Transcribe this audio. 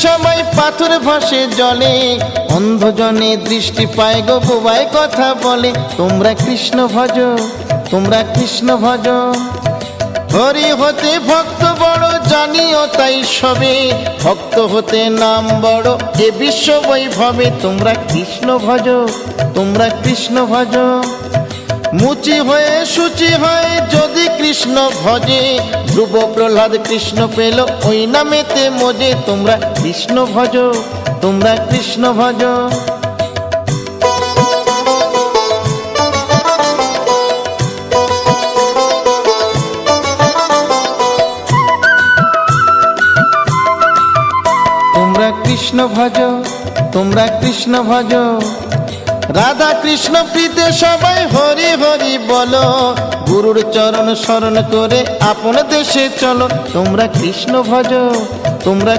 সবাই পাথর ভাসে জলে, অন্ধজনে দৃষ্টি পায় গো বোবায় কথা বলে। তোমরা কৃষ্ণ ভজ, তোমরা কৃষ্ণ ভজ। হরি হতে ভক্ত বড় জানিও তাই সবে, ভক্ত হতে নাম বড় এ বিশ্ব বৈভবে। তোমরা কৃষ্ণ ভজ, তোমরা কৃষ্ণ ভজ। মুচি হয়ে সূচি হয় যদি কৃষ্ণ ভজে, ধ্রুব প্রহ্লাদ কৃষ্ণ পেল ওই নামেতে মজে। তোমরা কৃষ্ণ ভজ, তোমরা কৃষ্ণ ভজ। তোমরা কৃষ্ণ ভজ, তোমরা কৃষ্ণ ভজ। রাধা কৃষ্ণ প্রীতে সবাই হরি হরি বলো, গুরুর চরণ শরণ করে আপন দেশে চলো। তোমরা কৃষ্ণ ভজ, তোমরা